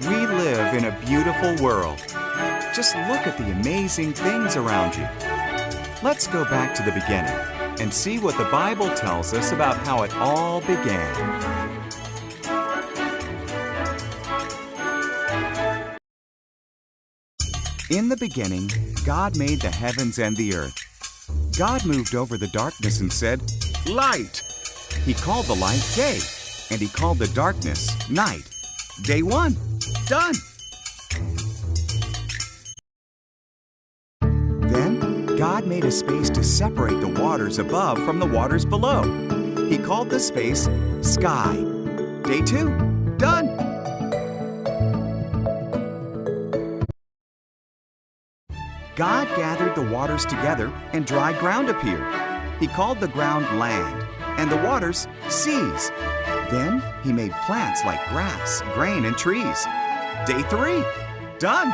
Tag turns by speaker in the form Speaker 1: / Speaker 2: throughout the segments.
Speaker 1: We live in a beautiful world. Just look at the amazing things around you. Let's go back to the beginning and see what the Bible tells us about how it all began. In the beginning, God made the heavens and the earth. God moved over the darkness and said, "Light!" He called the light day, and he called the darkness night. Day one, done. Then God made a space to separate the waters above from the waters below. He called the space sky. Day two, done. God gathered the waters together and dry ground appeared. He called the ground land and the waters seas. Then he made plants like grass, grain, and trees. Day three, done.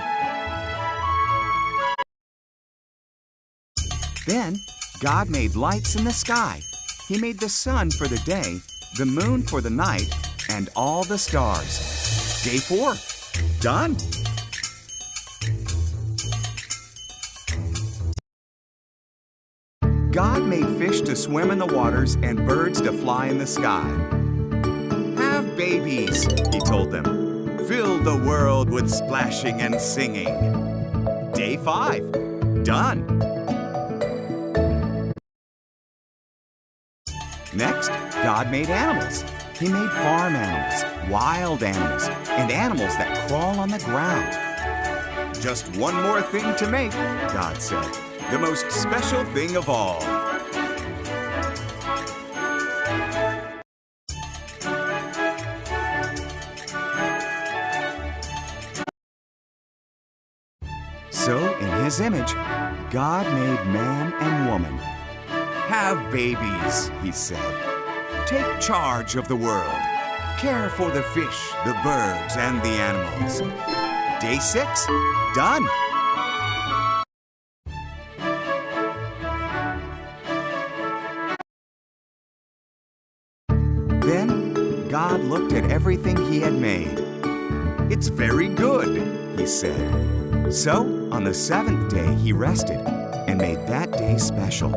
Speaker 1: Then God made lights in the sky. He made the sun for the day, the moon for the night, and all the stars. Day four, done. God made fish to swim in the waters and birds to fly in the sky. Have babies, he told them. Fill the world with splashing and singing. Day five, done. Next, God made animals. He made farm animals, wild animals, and animals that crawl on the ground. Just one more thing to make, God said. The most special thing of all. So, in His image, God made man and woman. Have babies, He said. Take charge of the world. Care for the fish, the birds, and the animals. Day 6, done. Then God looked at everything He had made. It's very good, He said. So, on the 7th day, He rested and made that day special.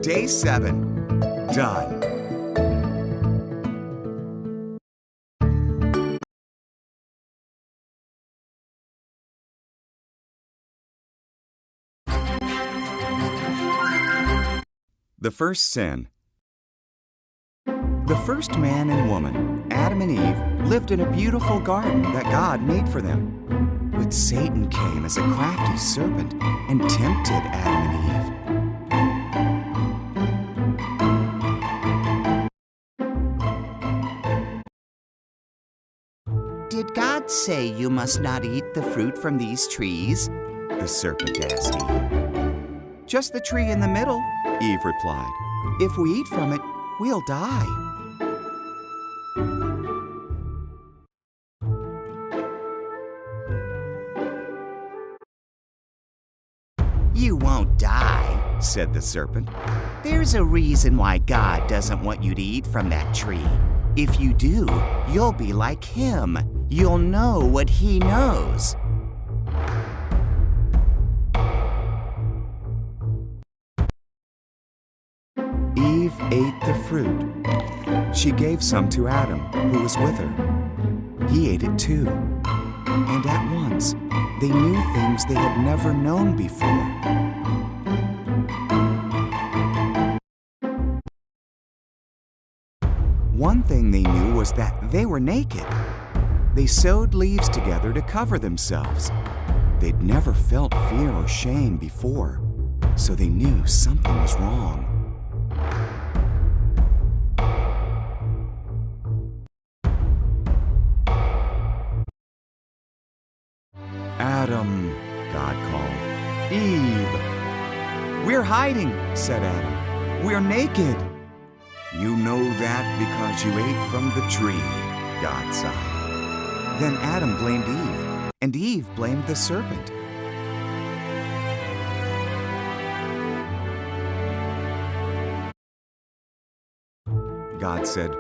Speaker 1: Day 7, done. The first sin. The first man and woman, Adam and Eve, lived in a beautiful garden that God made for them. But Satan came as a crafty serpent and tempted Adam and Eve.
Speaker 2: Did God say you must not eat the fruit from these trees?
Speaker 1: The serpent asked Eve. Just the tree in the middle, Eve replied. If we eat from it, we'll die.
Speaker 2: You won't die, said the serpent. There's a reason why God doesn't want you to eat from that tree. If you do, you'll be like Him. You'll know what He knows.
Speaker 1: Eve ate the fruit. She gave some to Adam, who was with her. He ate it too. And at once, they knew things they had never known before. One thing they knew was that they were naked. They sewed leaves together to cover themselves. They'd never felt fear or shame before, so they knew something was wrong. Adam, God called. Eve. We're hiding, said Adam. We're naked. You know that because you ate from the tree, God sighed. Then Adam blamed Eve, and Eve blamed the serpent. God said,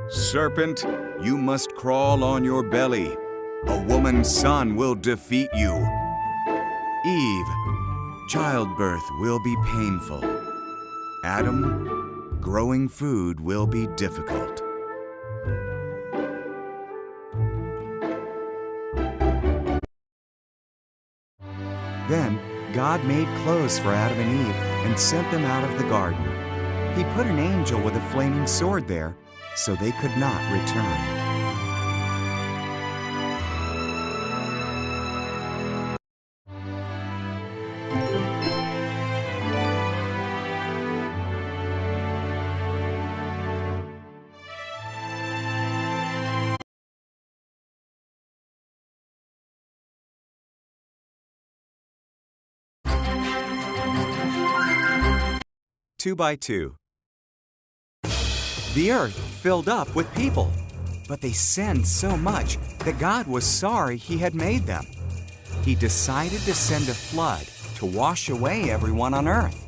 Speaker 1: "Serpent, you must crawl on your belly." A woman's son will defeat you. Eve, childbirth will be painful. Adam, growing food will be difficult. Then God made clothes for Adam and Eve and sent them out of the garden. He put an angel with a flaming sword there so they could not return. Two by two. The earth filled up with people, but they sinned so much that God was sorry He had made them. He decided to send a flood to wash away everyone on earth.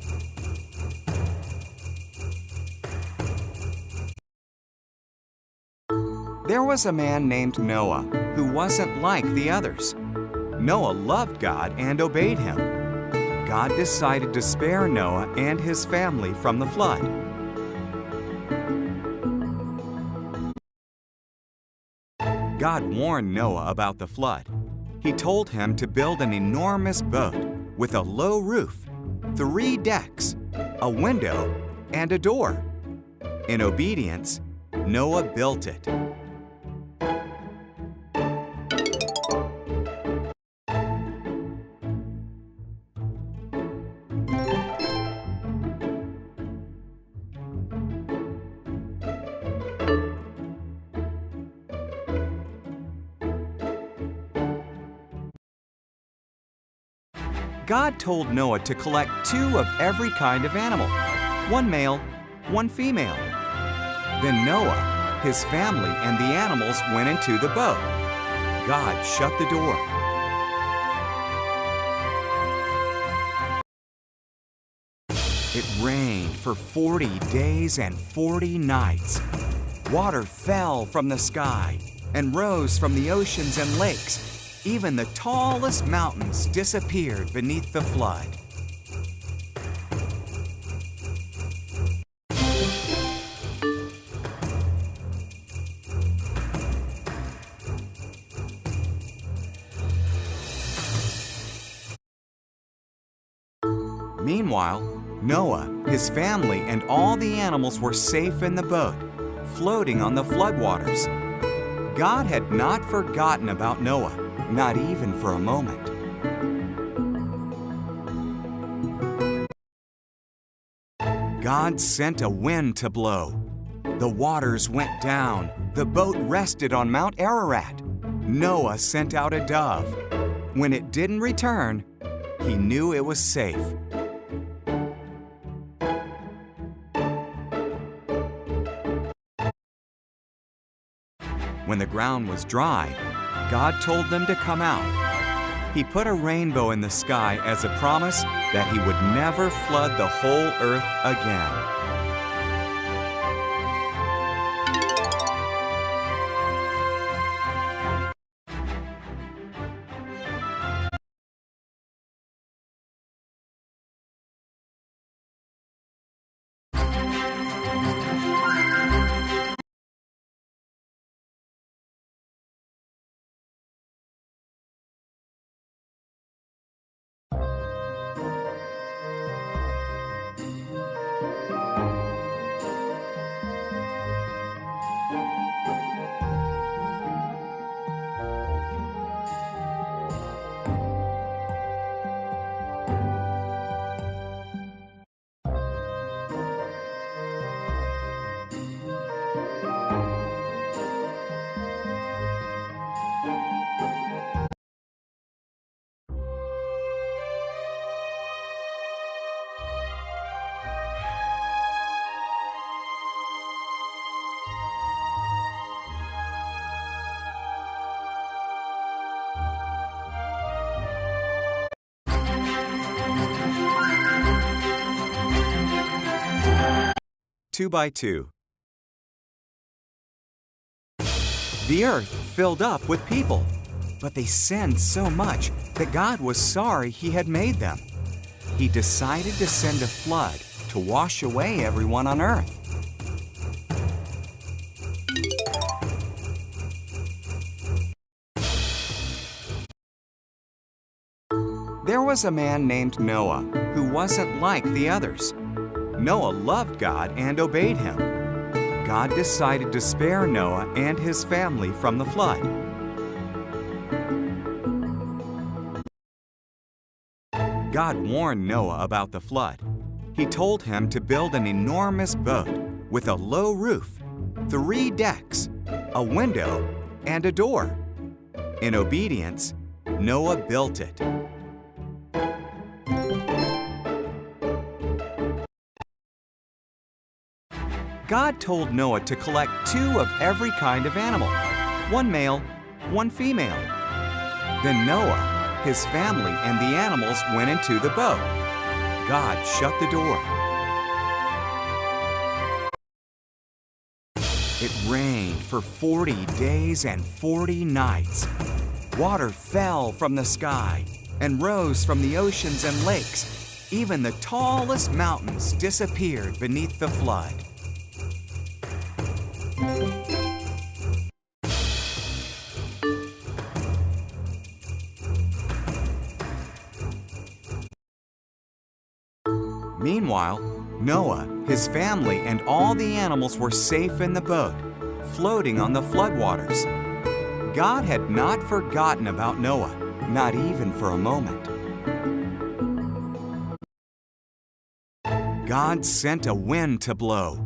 Speaker 1: There was a man named Noah who wasn't like the others. Noah loved God and obeyed Him. God decided to spare Noah and his family from the flood. God warned Noah about the flood. He told him to build an enormous boat with a low roof, 3 decks, a window, and a door. In obedience, Noah built it. God told Noah to collect 2 of every kind of animal, 1 male, 1 female. Then Noah, his family, and the animals went into the boat. God shut the door. It rained for 40 days and 40 nights. Water fell from the sky and rose from the oceans and lakes. Even the tallest mountains disappeared beneath the flood. Meanwhile, Noah, his family, and all the animals were safe in the boat, floating on the floodwaters. God had not forgotten about Noah, not even for a moment. God sent a wind to blow. The waters went down. The boat rested on Mount Ararat. Noah sent out a dove. When it didn't return, he knew it was safe. When the ground was dry, God told them to come out. He put a rainbow in the sky as a promise that He would never flood the whole earth again. Two by two. The earth filled up with people, But they sinned so much that God was sorry He had made them. He decided to send a flood to wash away everyone on earth. There was a man named Noah who wasn't like the others. Noah loved God and obeyed Him. God decided to spare Noah and his family from the flood. God warned Noah about the flood. He told him to build an enormous boat with a low roof, 3 decks, a window, and a door. In obedience, Noah built it. God told Noah to collect 2 of every kind of animal, 1 male, 1 female. Then Noah, his family, and the animals went into the boat. God shut the door. It rained for 40 days and 40 nights. Water fell from the sky and rose from the oceans and lakes. Even the tallest mountains disappeared beneath the flood. Meanwhile, Noah, his family, and all the animals were safe in the boat, floating on the floodwaters. God had not forgotten about Noah, not even for a moment. God sent a wind to blow.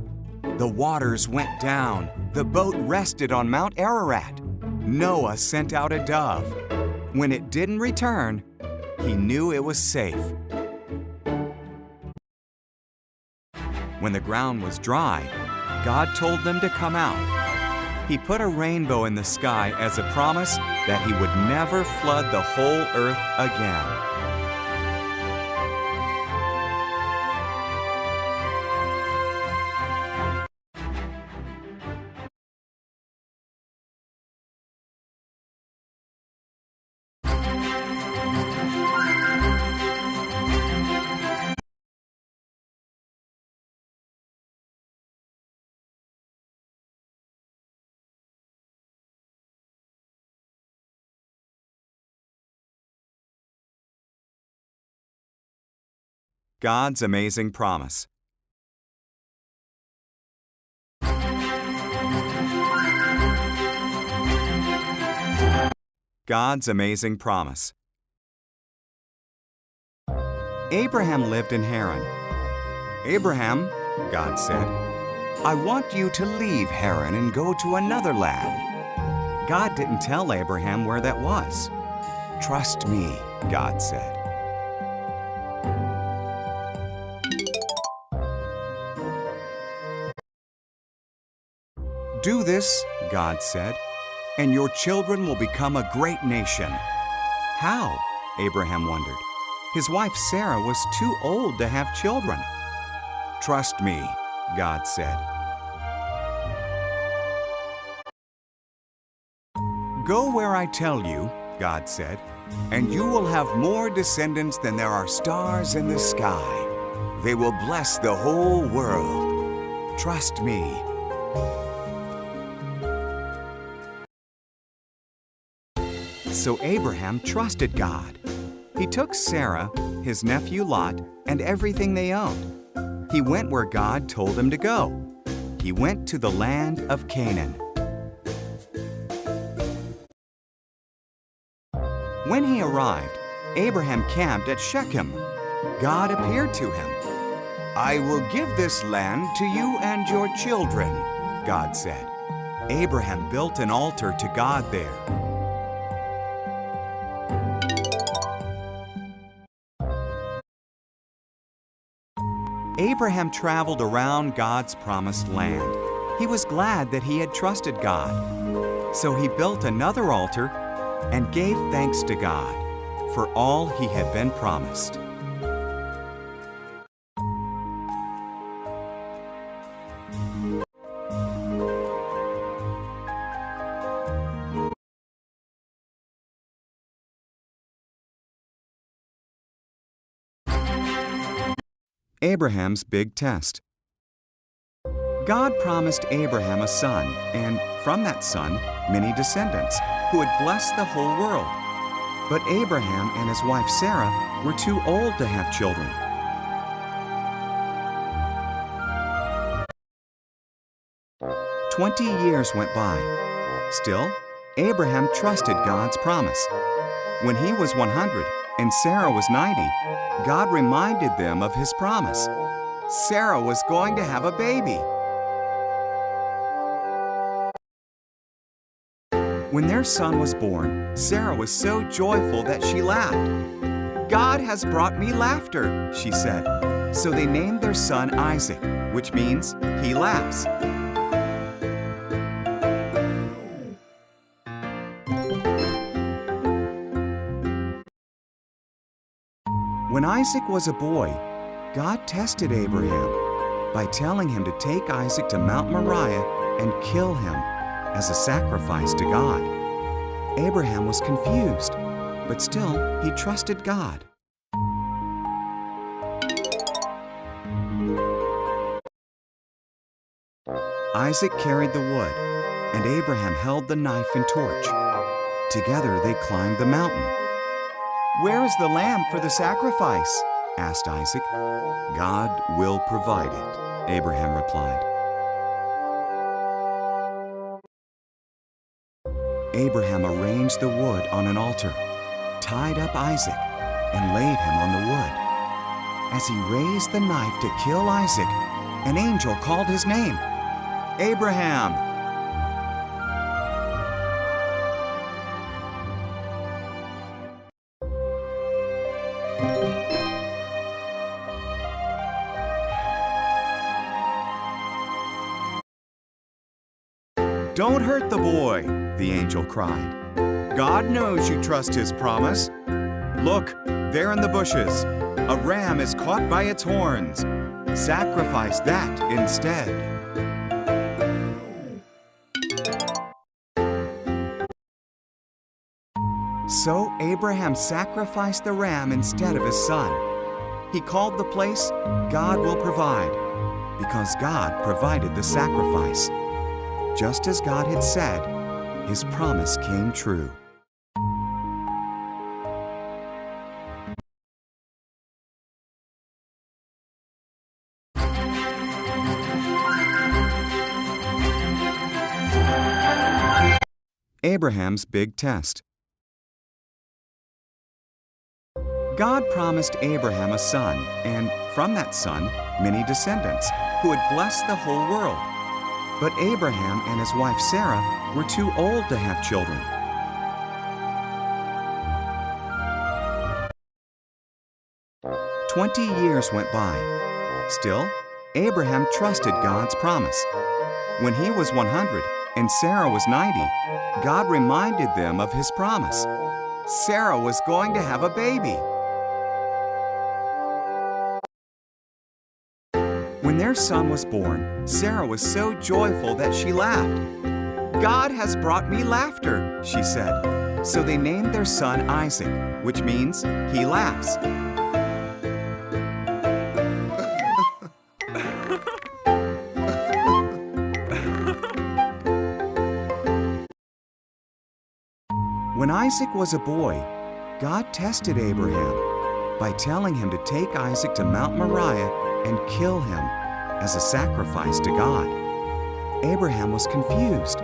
Speaker 1: The waters went down. The boat rested on Mount Ararat. Noah sent out a dove. When it didn't return, he knew it was safe. When the ground was dry, God told them to come out. He put a rainbow in the sky as a promise that He would never flood the whole earth again. God's amazing promise. God's amazing promise. Abraham lived in Haran. Abraham, God said, I want you to leave Haran and go to another land. God didn't tell Abraham where that was. Trust me, God said. Do this, God said, and your children will become a great nation. How? Abraham wondered. His wife Sarah was too old to have children. Trust me, God said. Go where I tell you, God said, and you will have more descendants than there are stars in the sky. They will bless the whole world. Trust me. So Abraham trusted God. He took Sarah, his nephew Lot, and everything they owned. He went where God told him to go. He went to the land of Canaan. When he arrived, Abraham camped at Shechem. God appeared to him. I will give this land to you and your children, God said. Abraham built an altar to God there. Abraham traveled around God's promised land. He was glad that he had trusted God. So he built another altar and gave thanks to God for all he had been promised. Abraham's big test. God promised Abraham a son, and from that son, many descendants, who would bless the whole world. But Abraham and his wife Sarah were too old to have children. "20 years went by. Still, Abraham trusted God's promise. When he was 100 and Sarah was 90, God reminded them of his promise. Sarah was going to have a baby. When their son was born, Sarah was so joyful that she laughed. "God has brought me laughter," she said. So they named their son Isaac, which means he laughs. When Isaac was a boy, God tested Abraham by telling him to take Isaac to Mount Moriah and kill him as a sacrifice to God. Abraham was confused, but still he trusted God. Isaac carried the wood, and Abraham held the knife and torch. Together they climbed the mountain. "Where is the lamb for the sacrifice?" asked Isaac. "God will provide it," Abraham replied. Abraham arranged the wood on an altar, tied up Isaac, and laid him on the wood. As he raised the knife to kill Isaac, an angel called his name, "Abraham!" "Don't hurt the boy," the angel cried. "God knows you trust his promise. Look, there in the bushes, a ram is caught by its horns. Sacrifice that instead." So Abraham sacrificed the ram instead of his son. He called the place "God Will Provide," because God provided the sacrifice. Just as God had said, his promise came true. Abraham's big test. God promised Abraham a son, and from that son, many descendants, who would bless the whole world. But Abraham and his wife Sarah were too old to have children. "20 years went by. Still, Abraham trusted God's promise. When he was 100 and Sarah was 90, God reminded them of his promise. Sarah was going to have a baby. When their son was born, Sarah was so joyful that she laughed. "God has brought me laughter," she said. So they named their son Isaac, which means he laughs. When Isaac was a boy, God tested Abraham by telling him to take Isaac to Mount Moriah and kill him as a sacrifice to God. Abraham was confused,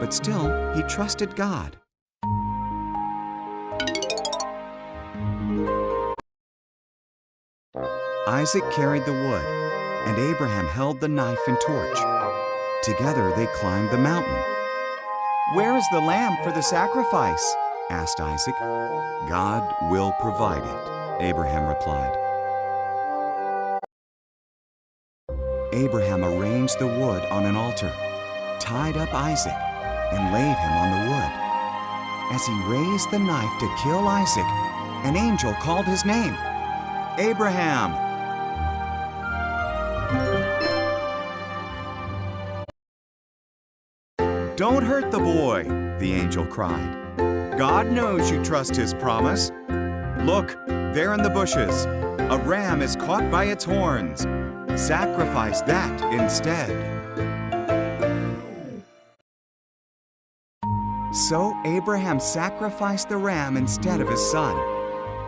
Speaker 1: but still he trusted God. Isaac carried the wood, and Abraham held the knife and torch. Together they climbed the mountain. "Where is the lamb for the sacrifice?" asked Isaac. "God will provide it," Abraham replied. Abraham arranged the wood on an altar, tied up Isaac, and laid him on the wood. As he raised the knife to kill Isaac, an angel called his name, "Abraham!" "Don't hurt the boy," the angel cried. "God knows you trust his promise. Look, There in the bushes, a ram is caught by its horns. Sacrifice that instead. So Abraham sacrificed the ram instead of his son.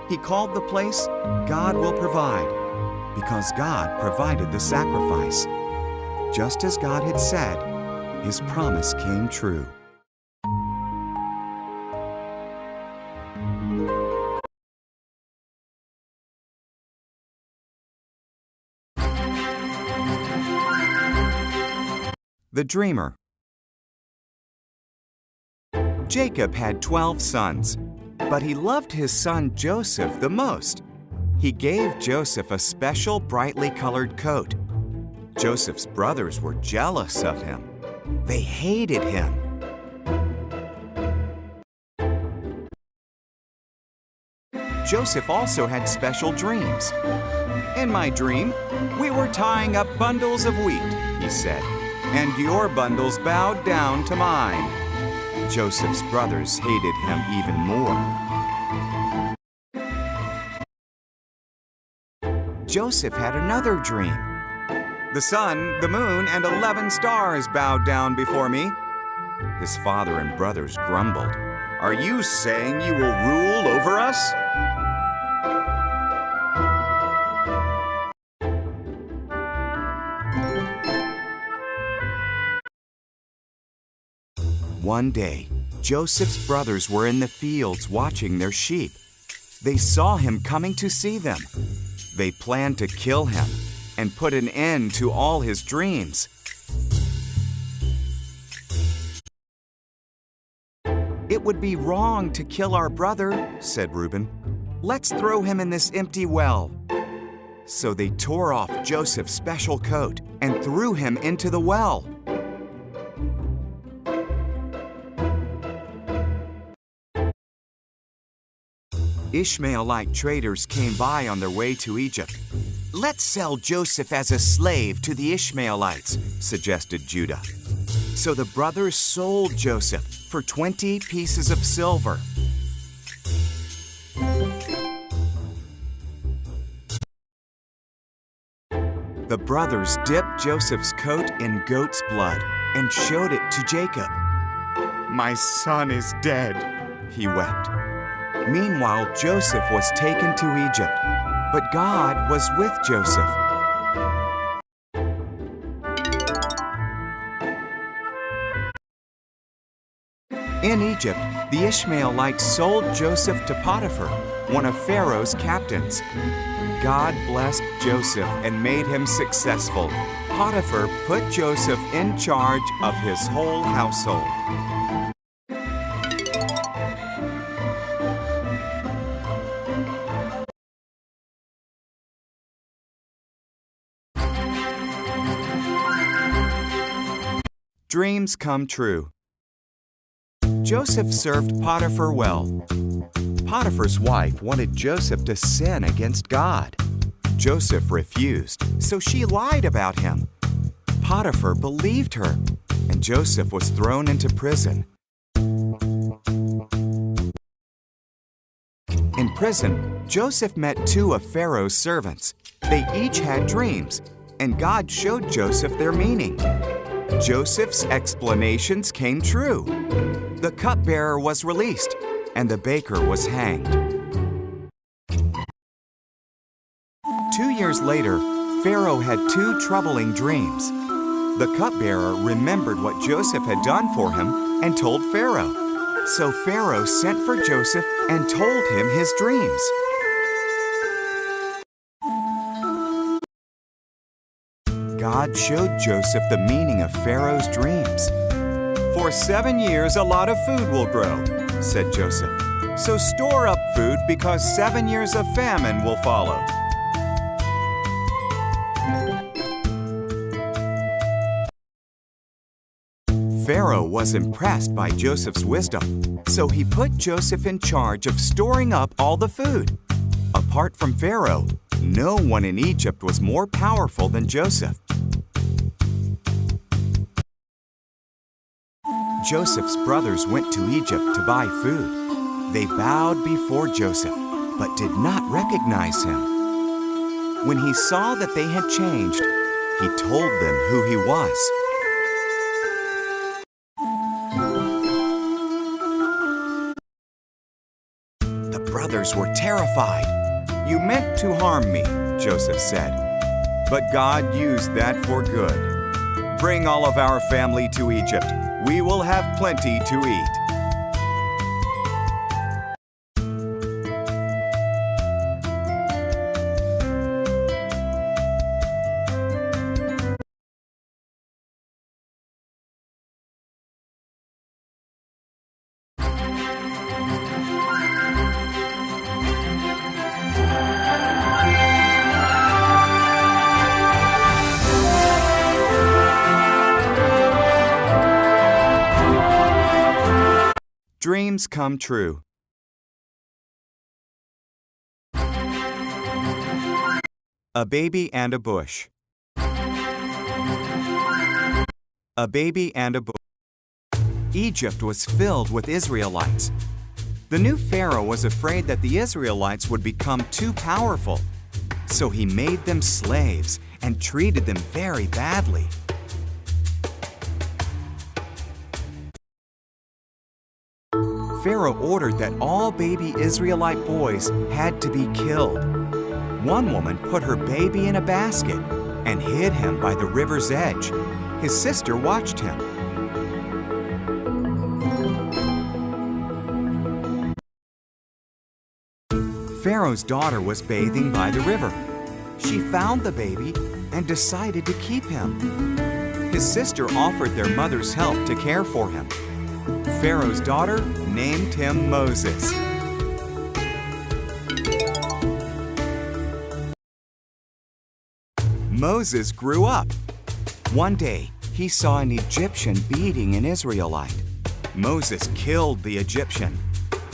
Speaker 1: He called the place God Will Provide, because God provided the sacrifice. Just as God had said, His promise came true. The Dreamer. Jacob had 12 sons, but he loved his son Joseph the most. He gave Joseph a special brightly colored coat. Joseph's brothers were jealous of him. They hated him. Joseph also had special dreams. In my dream, we were tying up bundles of wheat, he said, and your bundles bowed down to mine. Joseph's brothers hated him even more. Joseph had another dream. The sun, the moon, and 11 stars bowed down before me. His father and brothers grumbled. Are you saying you will rule over us? One day, Joseph's brothers were in the fields watching their sheep. They saw him coming to see them. They planned to kill him and put an end to all his dreams. It would be wrong to kill our brother, said Reuben. Let's throw him in this empty well. So they tore off Joseph's special coat and threw him into the well. Ishmaelite traders came by on their way to Egypt. Let's sell Joseph as a slave to the Ishmaelites, suggested Judah. So the brothers sold Joseph for 20 pieces of silver. The brothers dipped Joseph's coat in goat's blood and showed it to Jacob. My son is dead, he wept. Meanwhile, Joseph was taken to Egypt, but God was with Joseph. In Egypt, the Ishmaelites sold Joseph to Potiphar, one of Pharaoh's captains. God blessed Joseph and made him successful. Potiphar put Joseph in charge of his whole household. Dreams come true. Joseph served Potiphar well. Potiphar's wife wanted Joseph to sin against God. Joseph refused, so she lied about him. Potiphar believed her, and Joseph was thrown into prison. In prison, Joseph met 2 of Pharaoh's servants. They each had dreams, and God showed Joseph their meaning. Joseph's explanations came true. The cupbearer was released, and the baker was hanged. 2 years later, Pharaoh had 2 troubling dreams. The cupbearer remembered what Joseph had done for him and told Pharaoh. So Pharaoh sent for Joseph and told him his dreams. God showed Joseph the meaning of Pharaoh's dreams. For 7 years, a lot of food will grow, said Joseph. So store up food because 7 years of famine will follow. Pharaoh was impressed by Joseph's wisdom, so he put Joseph in charge of storing up all the food. Apart from Pharaoh, no one in Egypt was more powerful than Joseph. Joseph's brothers went to Egypt to buy food. They bowed before Joseph. but did not recognize him. When he saw that they had changed, he told them who he was. The brothers were terrified. "You meant to harm me," Joseph said, "but God used that for good. Bring all of our family to Egypt. We will have plenty to eat." Dreams come true. A baby and a bush. A baby and a bush. Egypt was filled with Israelites. The new Pharaoh was afraid that the Israelites would become too powerful, so he made them slaves and treated them very badly. Pharaoh ordered that all baby Israelite boys had to be killed. One woman put her baby in a basket and hid him by the river's edge. His sister watched him. Pharaoh's daughter was bathing by the river. She found the baby and decided to keep him. His sister offered their mother's help to care for him. Pharaoh's daughter named him Moses. Moses grew up. One day, he saw an Egyptian beating an Israelite. Moses killed the Egyptian.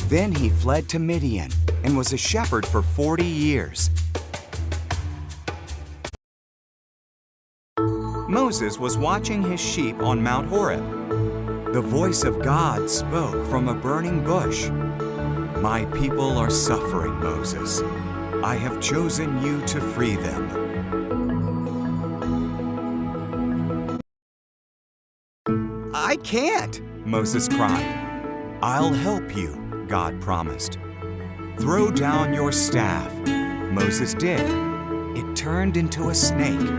Speaker 1: Then he fled to Midian and was a shepherd for 40 years. Moses was watching his sheep on Mount Horeb. The voice of God spoke from a burning bush. "My people are suffering, Moses. I have chosen you to free them." "I can't," Moses cried. "I'll help you," God promised. "Throw down your staff." Moses did. It turned into a snake.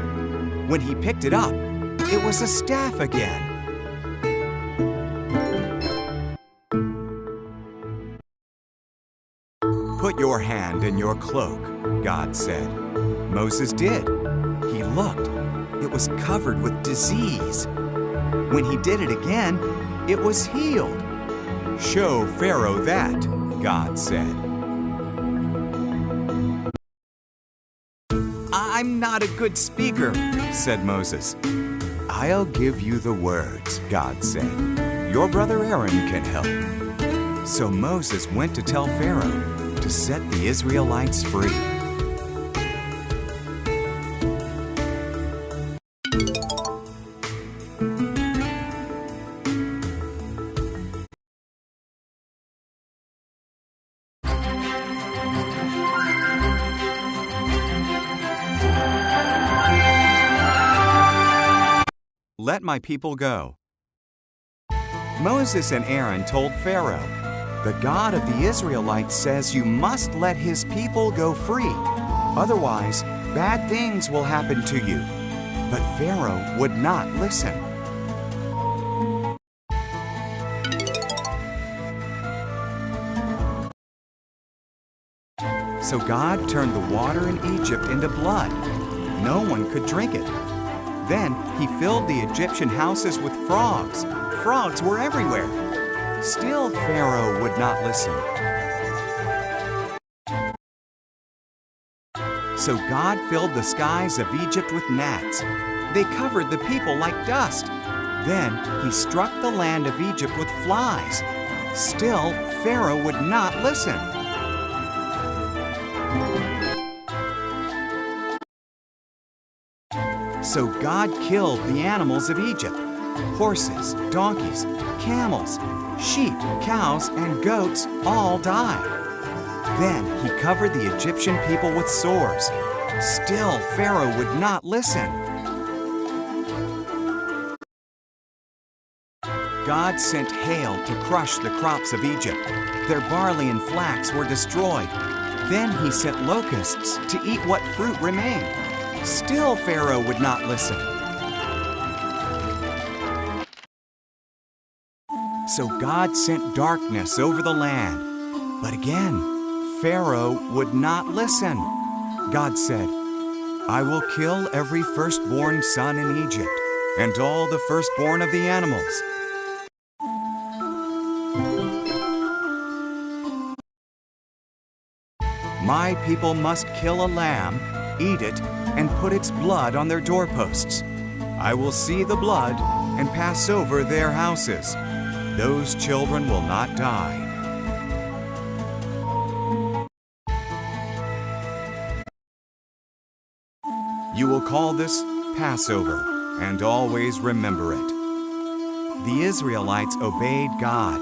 Speaker 1: When he picked it up, it was a staff again. "Put your hand in your cloak," God said. Moses did. He looked. It was covered with disease. When he did it again, it was healed. "Show Pharaoh that," God said. "I'm not a good speaker," said Moses. "I'll give you the words," God said. "Your brother Aaron can help." So Moses went to tell Pharaoh to set the Israelites free. Let my people go. Moses and Aaron told Pharaoh, "The God of the Israelites says you must let his people go free. Otherwise, bad things will happen to you." But Pharaoh would not listen. So God turned the water in Egypt into blood. No one could drink it. Then he filled the Egyptian houses with frogs. Frogs were everywhere. Still, Pharaoh would not listen. So God filled the skies of Egypt with gnats. They covered the people like dust. Then he struck the land of Egypt with flies. Still, Pharaoh would not listen. So God killed the animals of Egypt: horses, donkeys, camels, sheep, cows, and goats all died. Then he covered the Egyptian people with sores. Still, Pharaoh would not listen. God sent hail to crush the crops of Egypt. Their barley and flax were destroyed. Then he sent locusts to eat what fruit remained. Still, Pharaoh would not listen. So God sent darkness over the land. But again, Pharaoh would not listen. God said, "I will kill every firstborn son in Egypt, and all the firstborn of the animals." My people must kill a lamb, eat it, and put its blood on their doorposts. I will see the blood and pass over their houses. Those children will not die. You will call this Passover and always remember it. The Israelites obeyed God,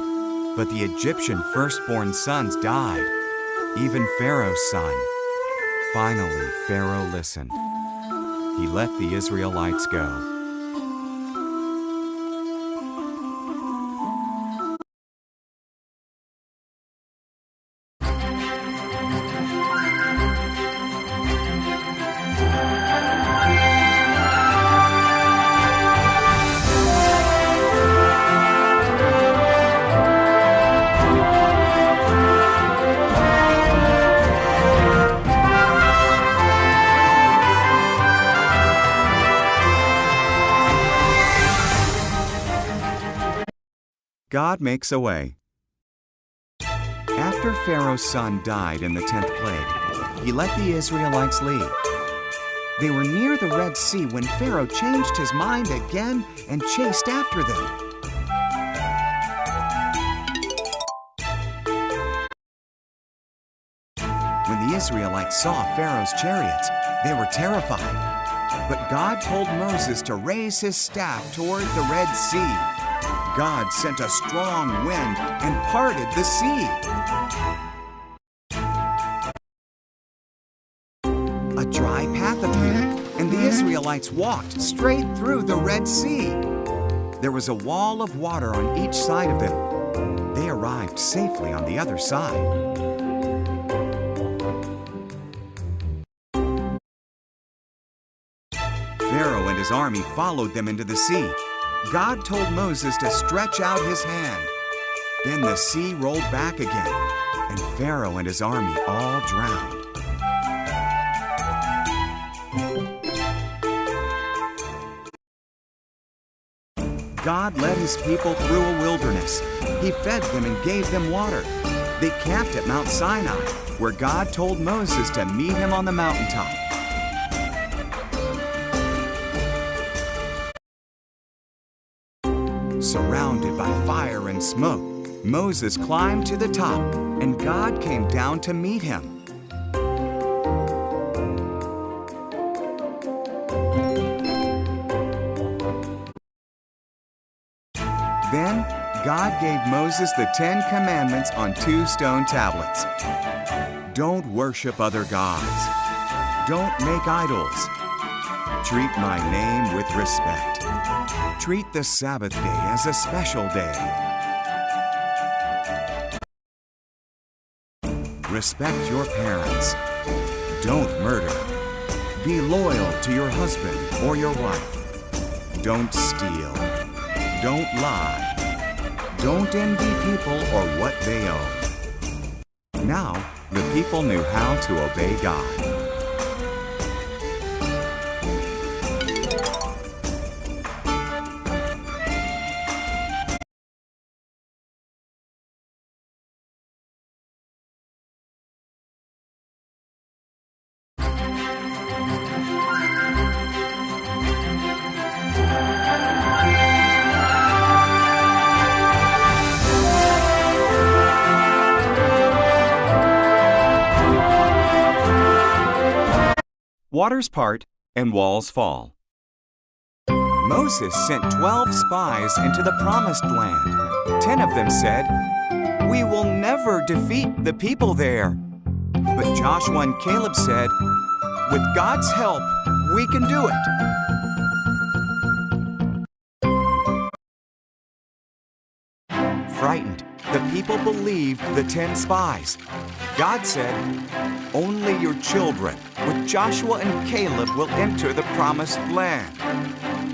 Speaker 1: but the Egyptian firstborn sons died, even Pharaoh's son. Finally, Pharaoh listened. He let the Israelites go. God makes a way. After Pharaoh's son died in the 10th plague, he let the Israelites leave. They were near the Red Sea when Pharaoh changed his mind again and chased after them. When the Israelites saw Pharaoh's chariots, they were terrified. But God told Moses to raise his staff toward the Red Sea. God sent a strong wind and parted the sea. A dry path appeared, and the Israelites walked straight through the Red Sea. There was a wall of water on each side of them. They arrived safely on the other side. Pharaoh and his army followed them into the sea. God told Moses to stretch out his hand. Then the sea rolled back again, and Pharaoh and his army all drowned. God led his people through a wilderness. He fed them and gave them water. They camped at Mount Sinai, where God told Moses to meet him on the mountaintop. Surrounded by fire and smoke, Moses climbed to the top, and God came down to meet him. Then God gave Moses the 10 Commandments on 2 stone tablets. Don't worship other gods. Don't make idols. Treat my name with respect. Treat the Sabbath day as a special day. Respect your parents. Don't murder. Be loyal to your husband or your wife. Don't steal. Don't lie. Don't envy people or what they own. Now, the people knew how to obey God. Waters part and walls fall. Moses sent 12 spies into the promised land. 10 of them said, "We will never defeat the people there." But Joshua and Caleb said, "With God's help, we can do it." Frightened, the people believed the 10 spies. God said, "Only your children, with Joshua and Caleb, will enter the promised land."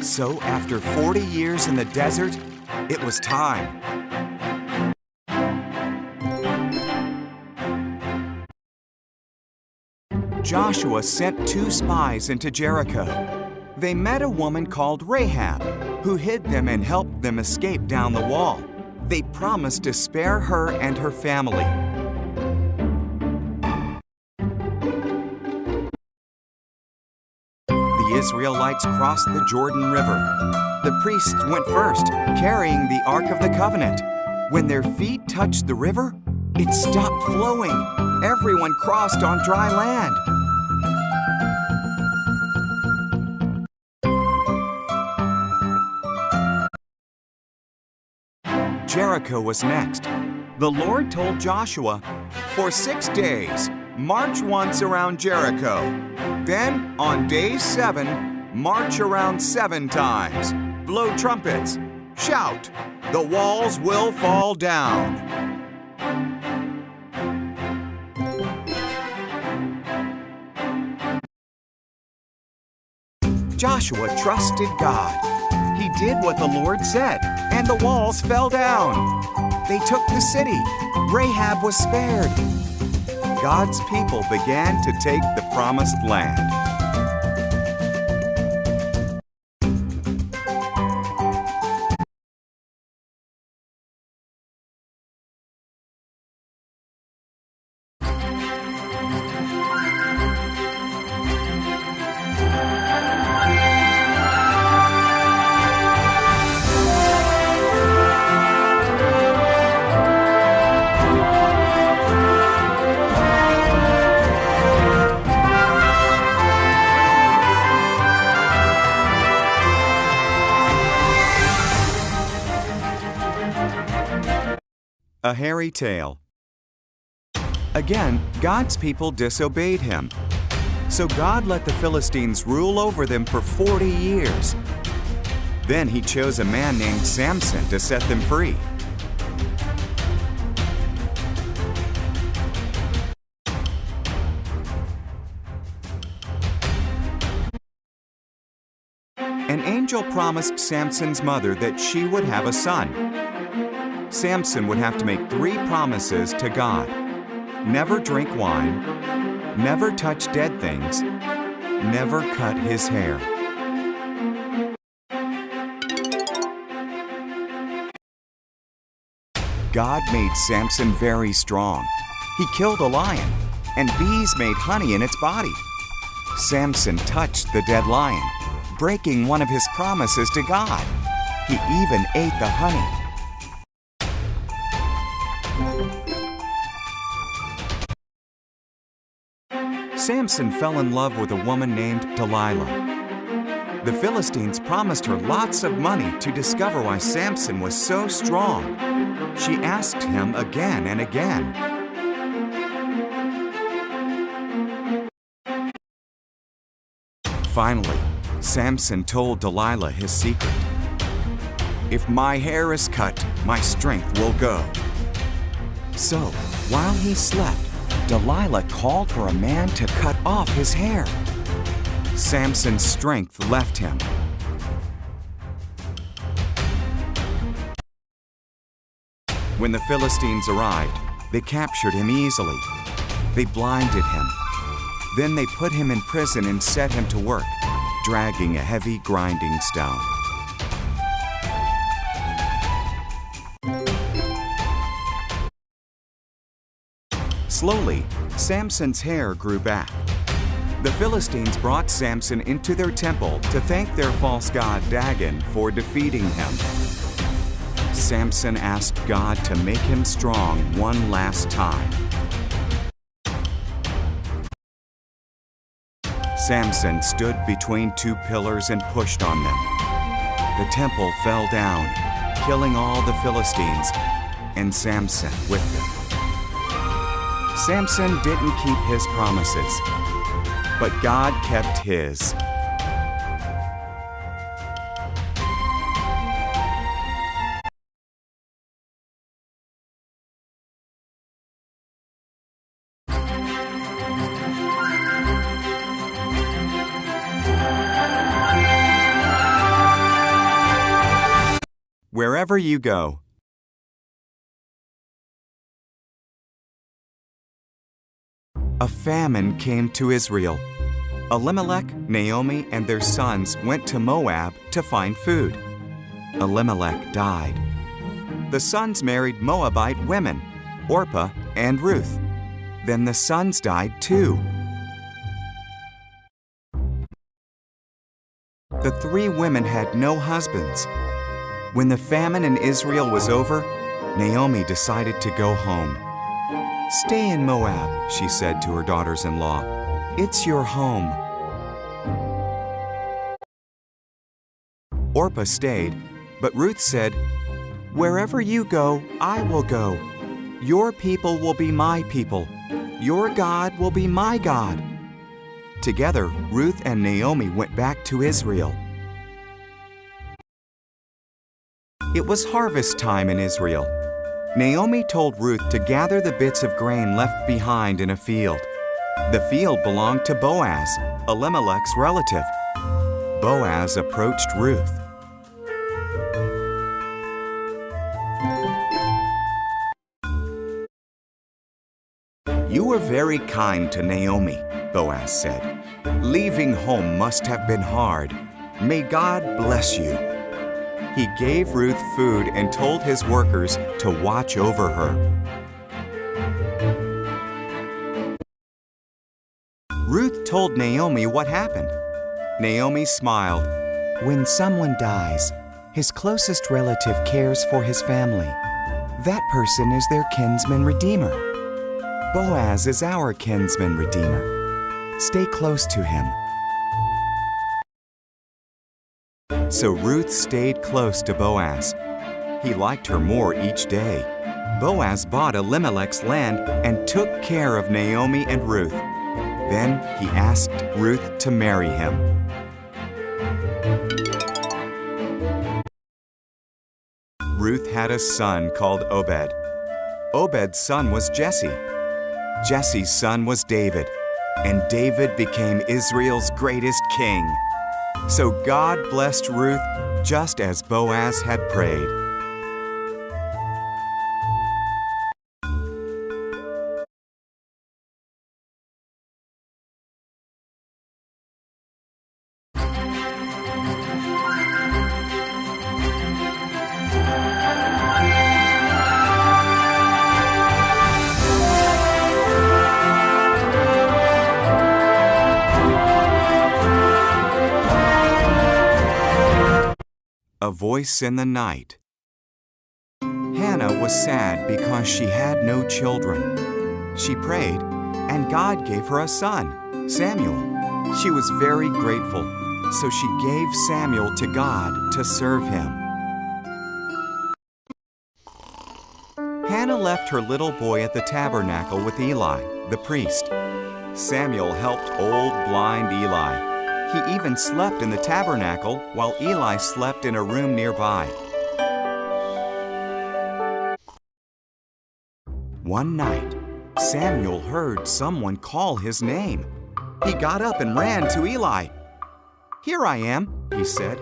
Speaker 1: So after 40 years in the desert, it was time. Joshua sent 2 spies into Jericho. They met a woman called Rahab, who hid them and helped them escape down the wall. They promised to spare her and her family. The Israelites crossed the Jordan River. The priests went first, carrying the Ark of the Covenant. When their feet touched the river, it stopped flowing. Everyone crossed on dry land. Jericho was next. The Lord told Joshua, "For 6 days, march once around Jericho. Then, on day 7, march around 7 times. Blow trumpets. Shout. The walls will fall down." Joshua trusted God. He did what the Lord said, and the walls fell down. They took the city. Rahab was spared. God's people began to take the promised land. A hairy tale. Again, God's people disobeyed him. So God let the Philistines rule over them for 40 years. Then he chose a man named Samson to set them free. An angel promised Samson's mother that she would have a son. Samson would have to make 3 promises to God: never drink wine, never touch dead things, never cut his hair. God made Samson very strong. He killed a lion, and bees made honey in its body. Samson touched the dead lion, breaking one of his promises to God. He even ate the honey. Samson fell in love with a woman named Delilah. The Philistines promised her lots of money to discover why Samson was so strong. She asked him again and again. Finally, Samson told Delilah his secret. "If my hair is cut, my strength will go." So, while he slept, Delilah called for a man to cut off his hair. Samson's strength left him. When the Philistines arrived, they captured him easily. They blinded him. Then they put him in prison and set him to work, dragging a heavy grinding stone. Slowly, Samson's hair grew back. The Philistines brought Samson into their temple to thank their false god Dagon for defeating him. Samson asked God to make him strong one last time. Samson stood between 2 pillars and pushed on them. The temple fell down, killing all the Philistines, and Samson with them. Samson didn't keep his promises, but God kept his. Wherever you go. A famine came to Israel. Elimelech, Naomi, and their sons went to Moab to find food. Elimelech died. The sons married Moabite women, Orpah and Ruth. Then the sons died too. The 3 women had no husbands. When the famine in Israel was over, Naomi decided to go home. "Stay in Moab," she said to her daughters-in-law. "It's your home." Orpah stayed, but Ruth said, "Wherever you go, I will go. Your people will be my people. Your God will be my God." Together, Ruth and Naomi went back to Israel. It was harvest time in Israel. Naomi told Ruth to gather the bits of grain left behind in a field. The field belonged to Boaz, Elimelech's relative. Boaz approached Ruth. "You were very kind to Naomi," Boaz said. "Leaving home must have been hard. May God bless you." He gave Ruth food and told his workers to watch over her. Ruth told Naomi what happened. Naomi smiled. "When someone dies, his closest relative cares for his family. That person is their kinsman redeemer. Boaz is our kinsman redeemer. Stay close to him." So Ruth stayed close to Boaz. He liked her more each day. Boaz bought Elimelech's land and took care of Naomi and Ruth. Then he asked Ruth to marry him. Ruth had a son called Obed. Obed's son was Jesse. Jesse's son was David, and David became Israel's greatest king. So God blessed Ruth just as Boaz had prayed. A voice in the night. Hannah was sad because she had no children. She prayed, and God gave her a son, Samuel. She was very grateful, so she gave Samuel to God to serve him. Hannah left her little boy at the tabernacle with Eli, the priest. Samuel helped old blind Eli. He even slept in the tabernacle while Eli slept in a room nearby. One night, Samuel heard someone call his name. He got up and ran to Eli. "Here I am," he said.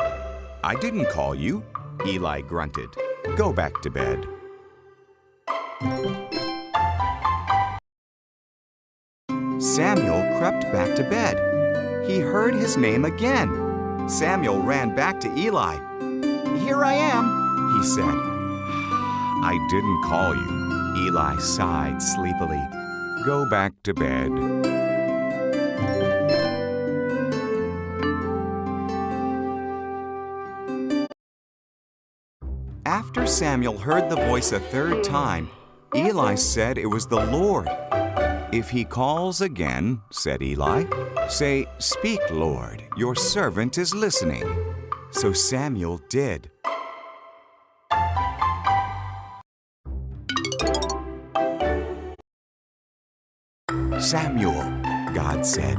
Speaker 1: "I didn't call you," Eli grunted. "Go back to bed." Samuel crept back to bed. He heard his name again. Samuel ran back to Eli. "Here I am," he said. "I didn't call you," Eli sighed sleepily. "Go back to bed." After Samuel heard the voice a third time, Eli said it was the Lord. "If he calls again," said Eli, "say, 'Speak, Lord, your servant is listening.'" So Samuel did. Samuel, God said,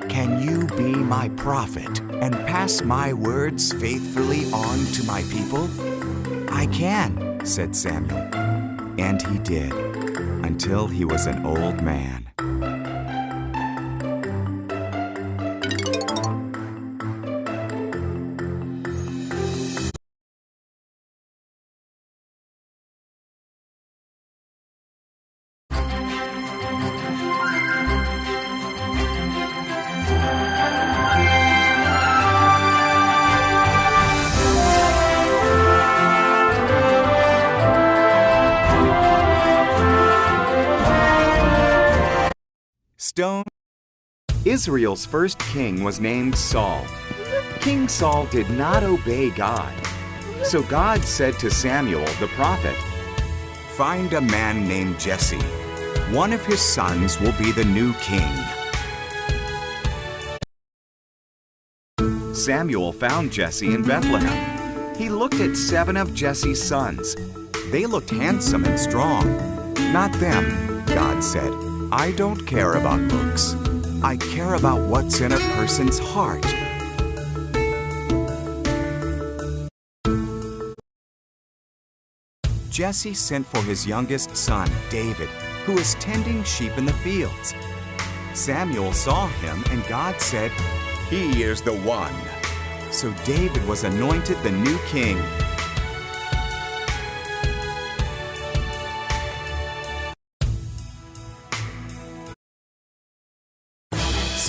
Speaker 1: can you be my prophet and pass my words faithfully on to my people? I can, said Samuel. And he did, until he was an old man. Stone. Israel's first king was named Saul. King Saul did not obey God. So God said to Samuel the prophet, "Find a man named Jesse. One of his sons will be the new king." Samuel found Jesse in Bethlehem. He looked at 7 of Jesse's sons. They looked handsome and strong. "Not them," God said. "I don't care about looks. I care about what's in a person's heart." Jesse sent for his youngest son, David, who was tending sheep in the fields. Samuel saw him, and God said, "He is the one." So David was anointed the new king.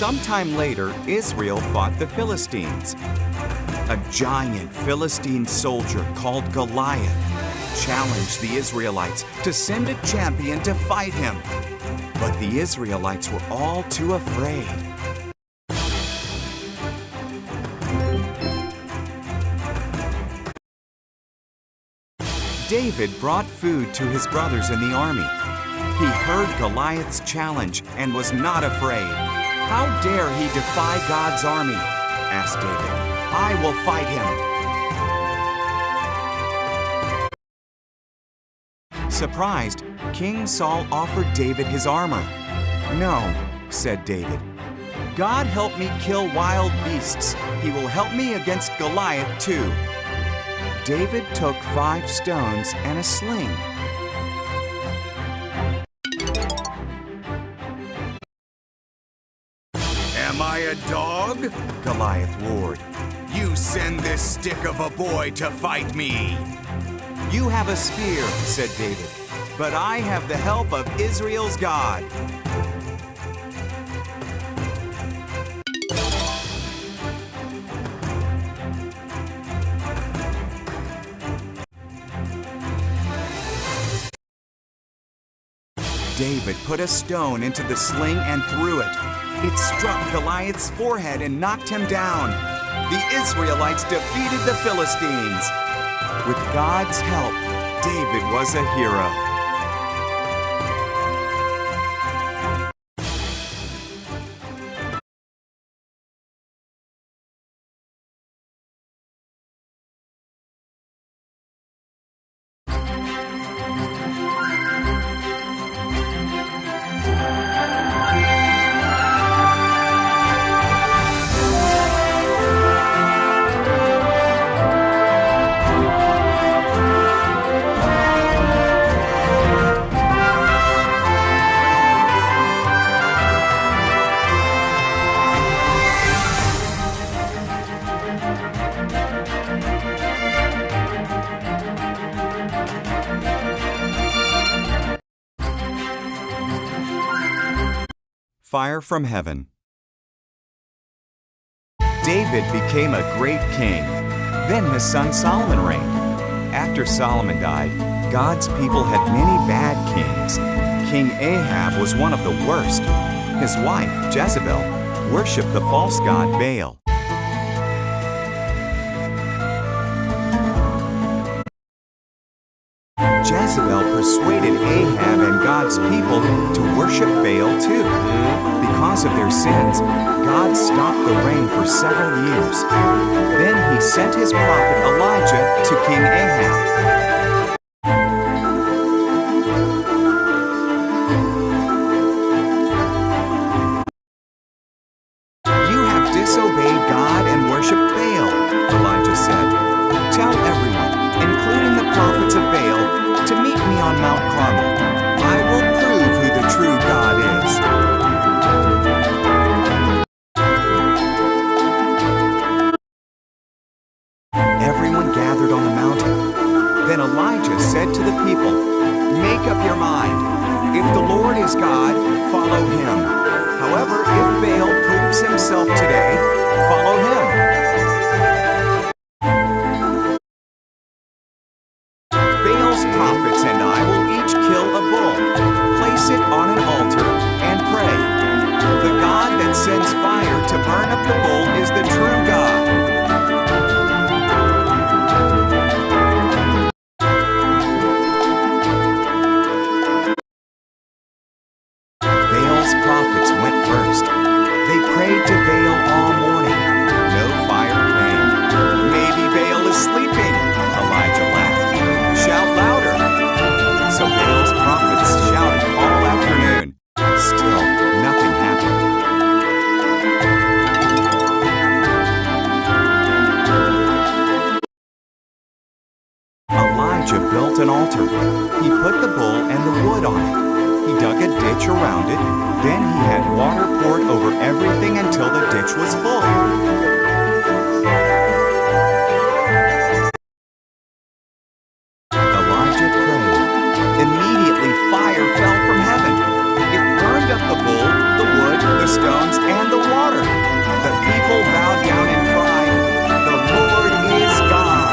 Speaker 1: Sometime later, Israel fought the Philistines. A giant Philistine soldier called Goliath challenged the Israelites to send a champion to fight him. But the Israelites were all too afraid. David brought food to his brothers in the army. He heard Goliath's challenge and was not afraid. "How dare he defy God's army?" asked David. "I will fight him." Surprised, King Saul offered David his armor. "No," said David. "God help me kill wild beasts. He will help me against Goliath too." David took 5 stones and a sling. "Am I a dog?" Goliath roared. "You send this stick of a boy to fight me." "You have a spear," said David, "but I have the help of Israel's God." David put a stone into the sling and threw it. It struck Goliath's forehead and knocked him down. The Israelites defeated the Philistines. With God's help, David was a hero. Fire from heaven. David became a great king. Then his son Solomon reigned. After Solomon died, God's people had many bad kings. King Ahab was one of the worst. His wife, Jezebel, worshipped the false god Baal. Jezebel persuaded Ahab and God's people to worship Baal too. Because of their sins, God stopped the rain for several years. Then he sent his prophet Elijah to King Ahab. Lord is God, follow him. However, if Baal proves himself today, follow him. Baal's prophets and I will each kill a bull, place it on an altar, and pray. The God that sends fire to burn up the bull is the true God. Baal's prophets went first. They prayed to Baal all morning. No fire came. Maybe Baal is sleeping, Elijah laughed. Shout louder. So Baal's prophets shouted all afternoon. Still, nothing happened. Elijah built an altar. He put the bull and the wood on it. He dug a ditch around it. Then he had water poured over everything until the ditch was full. Elijah prayed. Immediately fire fell from heaven. It burned up the bull, the wood, the stones, and the water. The people bowed down and cried, "The Lord is God."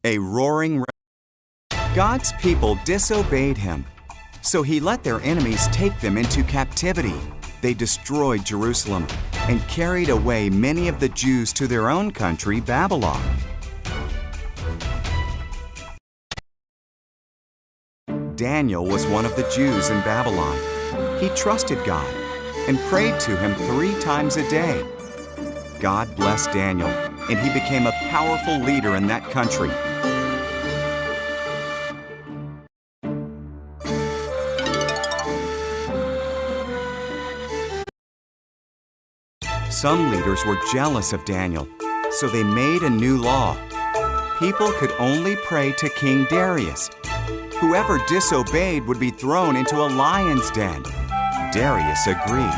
Speaker 1: A roaring. God's people disobeyed him, so he let their enemies take them into captivity. They destroyed Jerusalem and carried away many of the Jews to their own country, Babylon. Daniel was one of the Jews in Babylon. He trusted God and prayed to him 3 times a day. God blessed Daniel, and he became a powerful leader in that country. Some leaders were jealous of Daniel, so they made a new law. People could only pray to King Darius. Whoever disobeyed would be thrown into a lion's den. Darius agreed.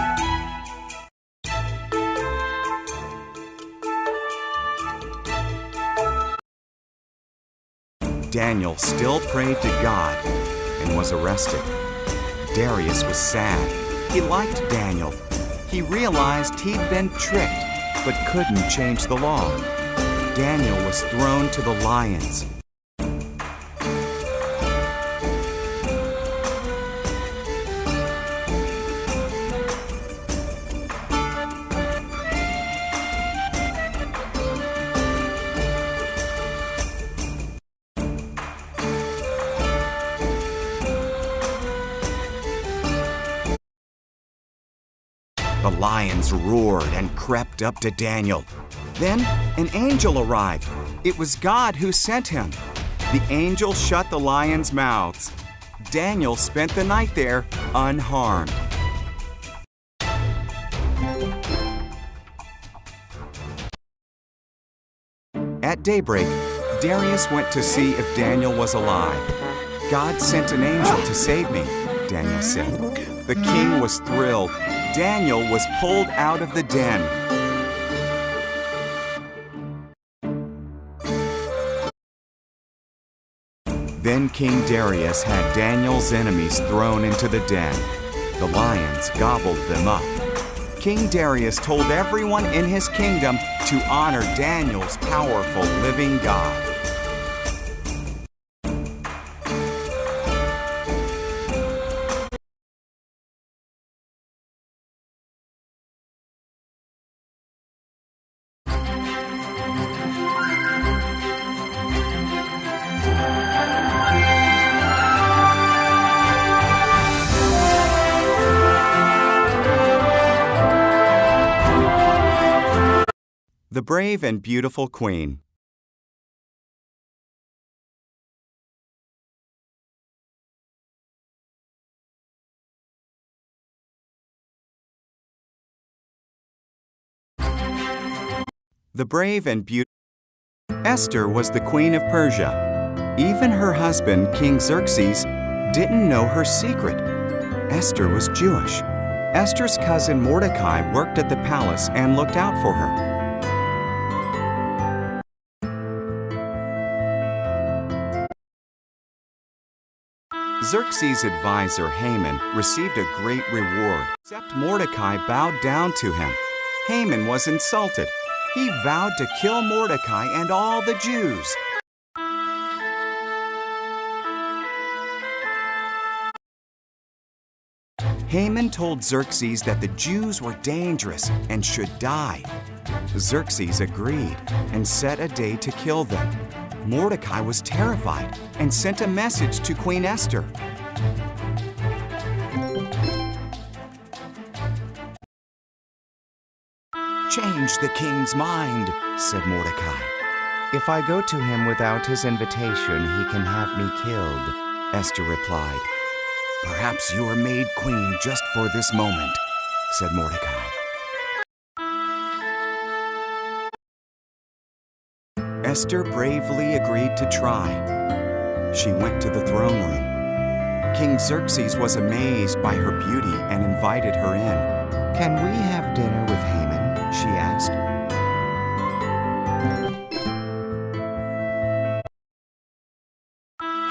Speaker 1: Daniel still prayed to God and was arrested. Darius was sad. He liked Daniel. He realized he'd been tricked, but couldn't change the law. Daniel was thrown to the lions. The lions roared and crept up to Daniel. Then an angel arrived. It was God who sent him. The angel shut the lions' mouths. Daniel spent the night there unharmed. At daybreak, Darius went to see if Daniel was alive. God sent an angel to save me, Daniel said. The king was thrilled. Daniel was pulled out of the den. Then King Darius had Daniel's enemies thrown into the den. The lions gobbled them up. King Darius told everyone in his kingdom to honor Daniel's powerful living God. The Brave and Beautiful Queen. The Brave and Beautiful Esther was the queen of Persia. Even her husband, King Xerxes, didn't know her secret. Esther was Jewish. Esther's cousin Mordecai worked at the palace and looked out for her. Xerxes' advisor Haman received a great reward, except Mordecai bowed down to him. Haman was insulted. He vowed to kill Mordecai and all the Jews. Haman told Xerxes that the Jews were dangerous and should die. Xerxes agreed and set a day to kill them. Mordecai was terrified and sent a message to Queen Esther. "Change the king's mind," said Mordecai.
Speaker 2: If I go to him without his invitation, he can have me killed,
Speaker 1: Esther replied. "Perhaps you were made queen just for this moment," said Mordecai. Esther bravely agreed to try. She went to the throne room. King Xerxes was amazed by her beauty and invited her in.
Speaker 2: Can we have dinner with Haman? She asked.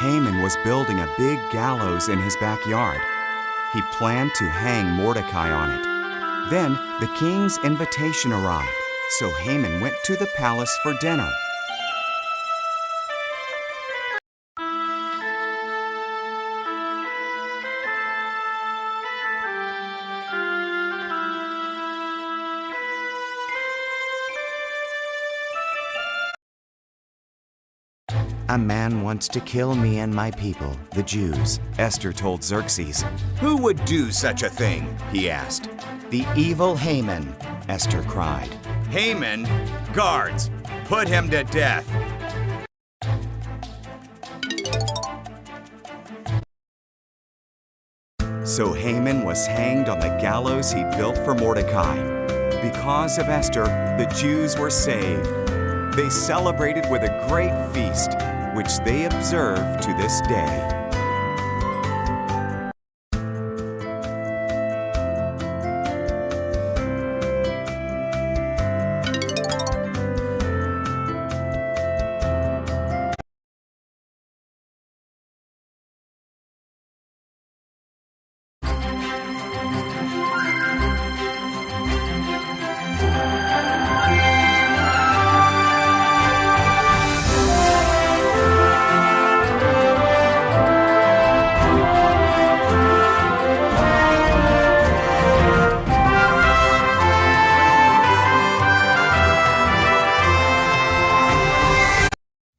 Speaker 1: Haman was building a big gallows in his backyard. He planned to hang Mordecai on it. Then the king's invitation arrived, so Haman went to the palace for dinner.
Speaker 2: A man wants to kill me and my people, the Jews,
Speaker 1: Esther told Xerxes. "Who would do such a thing?" he asked.
Speaker 2: "The evil Haman,"
Speaker 1: Esther cried. "Haman? Guards, put him to death." So Haman was hanged on the gallows he'd built for Mordecai. Because of Esther, the Jews were saved. They celebrated with a great feast, which they observe to this day.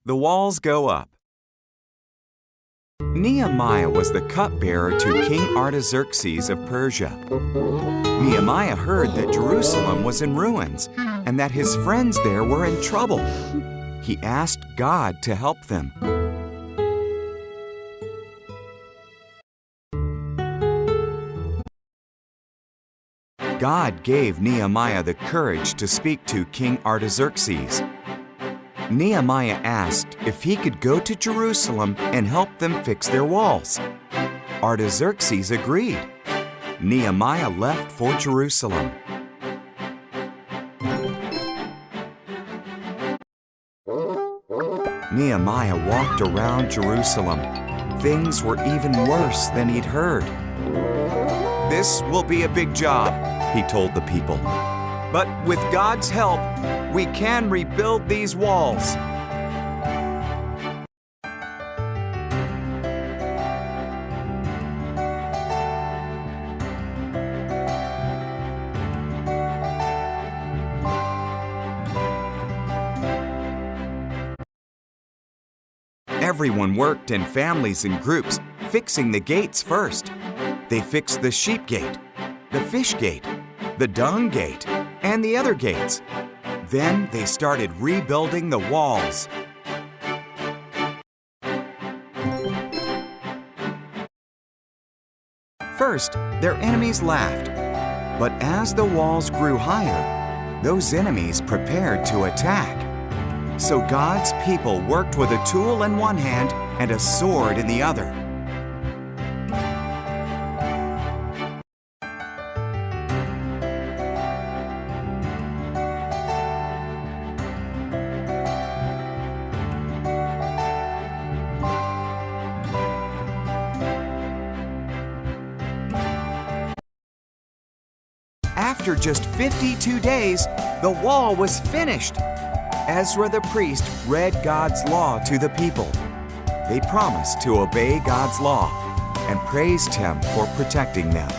Speaker 1: The walls go up. Nehemiah was the cupbearer to King Artaxerxes of Persia. Nehemiah heard that Jerusalem was in ruins and that his friends there were in trouble. He asked God to help them. God gave Nehemiah the courage to speak to King Artaxerxes. Nehemiah asked if he could go to Jerusalem and help them fix their walls. Artaxerxes agreed. Nehemiah left for Jerusalem. Nehemiah walked around Jerusalem. Things were even worse than he'd heard. "This will be a big job," he told the people. "But with God's help, we can rebuild these walls." Everyone worked in families and groups, fixing the gates first. They fixed the sheep gate, the fish gate, the dung gate, and the other gates. Then they started rebuilding the walls. First, their enemies laughed. But as the walls grew higher, those enemies prepared to attack. So God's people worked with a tool in one hand and a sword in the other. After just 52 days, the wall was finished. Ezra the priest read God's law to the people. They promised to obey God's law and praised Him for protecting them.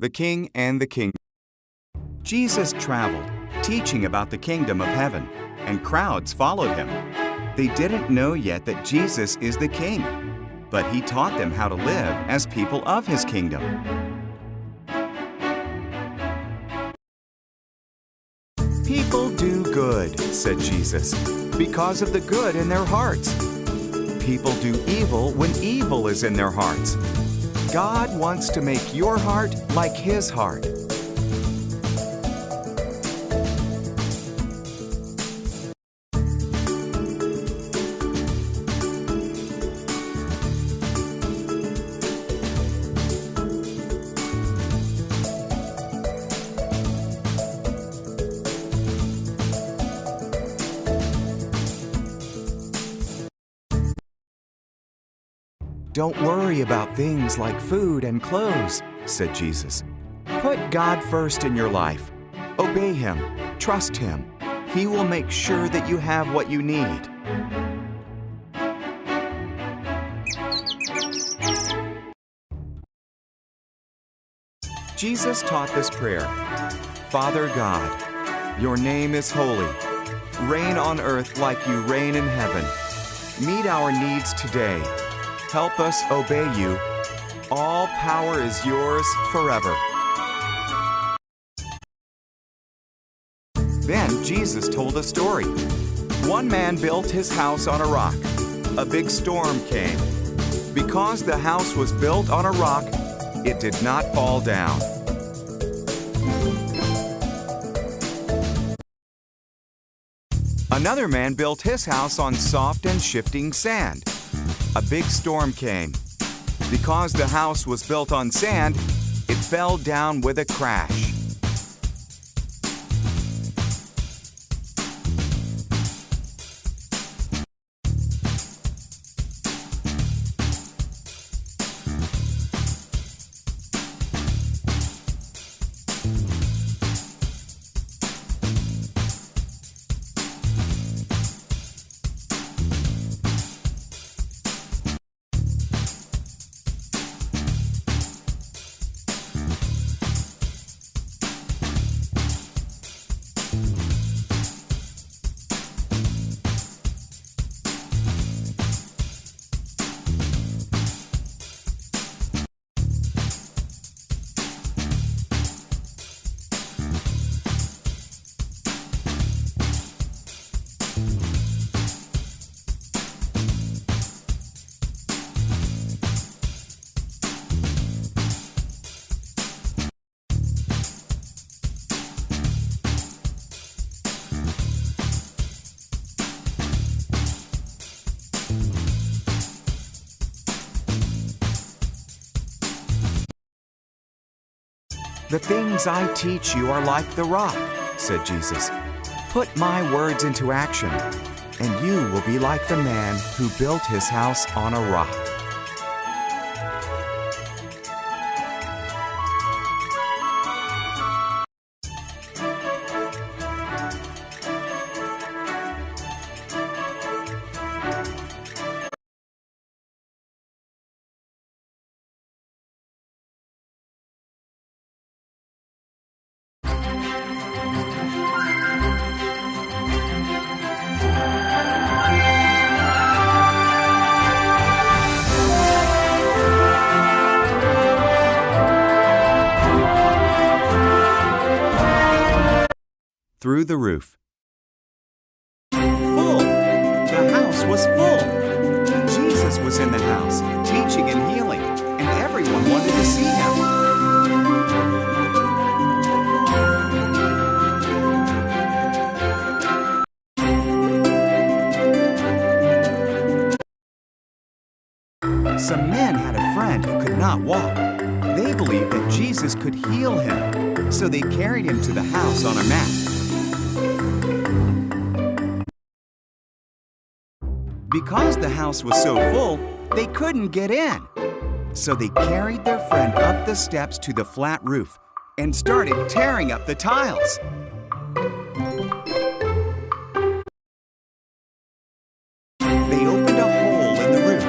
Speaker 1: The King and the Kingdom. Jesus traveled, teaching about the kingdom of heaven, and crowds followed him. They didn't know yet that Jesus is the King, but he taught them how to live as people of his kingdom. People do good, said Jesus, because of the good in their hearts. People do evil when evil is in their hearts. God wants to make your heart like His heart. Don't worry about things like food and clothes, said Jesus. Put God first in your life. Obey Him. Trust Him. He will make sure that you have what you need. Jesus taught this prayer. Father God, your name is holy. Reign on earth like you reign in heaven. Meet our needs today. Help us obey you. All power is yours forever. Then Jesus told a story. One man built his house on a rock. A big storm came. Because the house was built on a rock, it did not fall down. Another man built his house on soft and shifting sand. A big storm came. Because the house was built on sand, it fell down with a crash. The things I teach you are like the rock, said Jesus. Put my words into action, and you will be like the man who built his house on a rock. Through the roof. Full! The house was full! Jesus was in the house, teaching and healing, and everyone wanted to see him. Some men had a friend who could not walk. They believed that Jesus could heal him, so they carried him to the house on a mat. Because the house was so full, they couldn't get in. So they carried their friend up the steps to the flat roof and started tearing up the tiles. They opened a hole in the roof.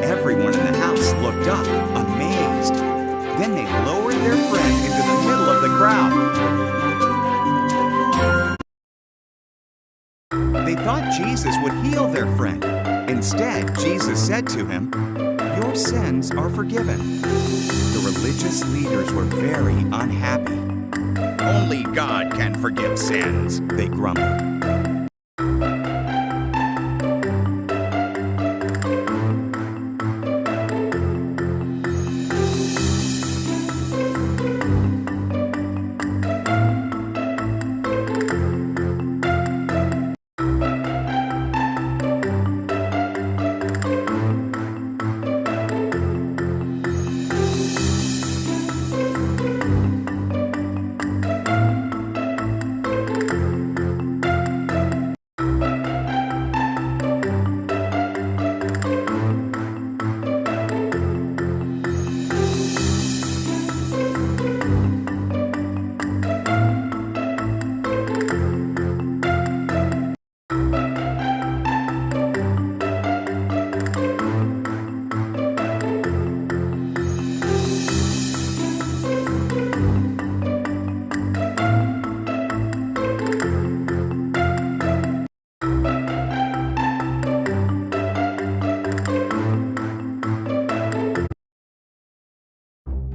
Speaker 1: Everyone in the house looked up, amazed. Then they lowered their friend into the middle of the crowd. They thought Jesus would heal their friend. Instead, Jesus said to him, "Your sins are forgiven." The religious leaders were very unhappy. "Only God can forgive sins," they grumbled.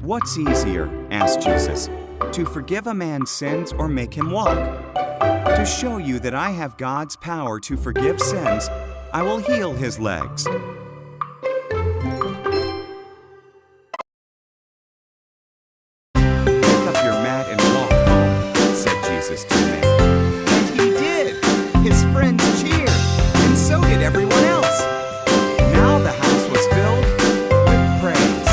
Speaker 1: "What's easier?" asked Jesus. "To forgive a man's sins or make him walk? To show you that I have God's power to forgive sins, I will heal his legs." "Pick up your mat and walk home," said Jesus to the man. And he did. His friends cheered, and so did everyone else. Now the house was filled with praise.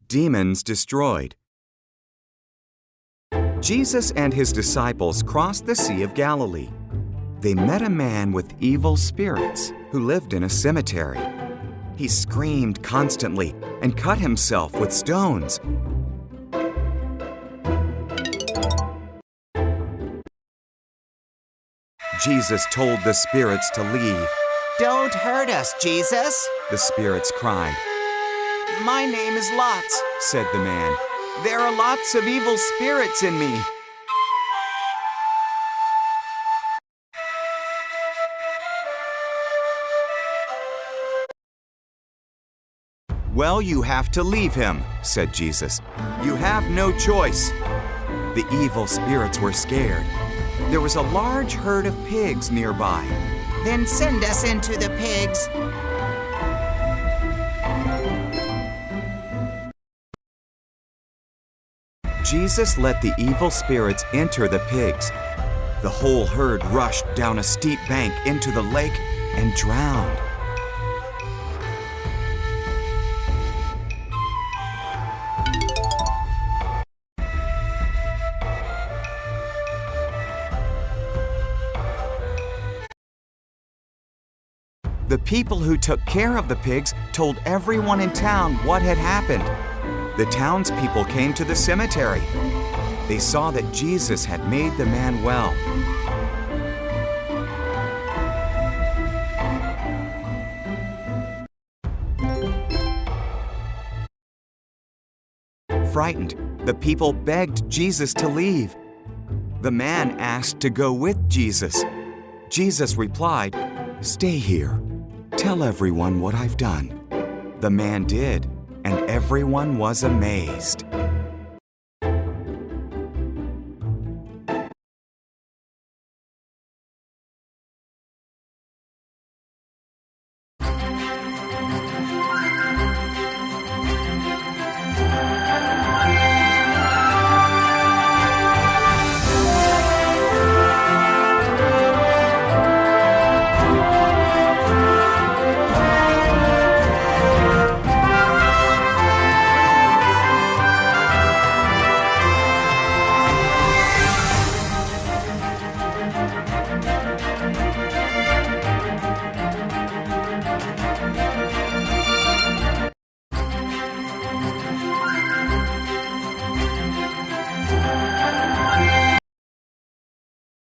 Speaker 1: Demons destroyed. Jesus and his disciples crossed the Sea of Galilee. They met a man with evil spirits who lived in a cemetery. He screamed constantly and cut himself with stones. Jesus told the spirits to leave.
Speaker 2: "Don't hurt us, Jesus,"
Speaker 1: The spirits cried.
Speaker 2: "My name is Lots,"
Speaker 1: Said the man.
Speaker 2: "There are lots of evil spirits in me."
Speaker 1: Well, you have to leave him, said Jesus. You have no choice. The evil spirits were scared. There was a large herd of pigs nearby.
Speaker 2: Then send us into the pigs.
Speaker 1: Jesus let the evil spirits enter the pigs. The whole herd rushed down a steep bank into the lake and drowned. The people who took care of the pigs told everyone in town what had happened. The townspeople came to the cemetery. They saw that Jesus had made the man well. Frightened, the people begged Jesus to leave. The man asked to go with Jesus. Jesus replied, "Stay here. Tell everyone what I've done." The man did, and everyone was amazed.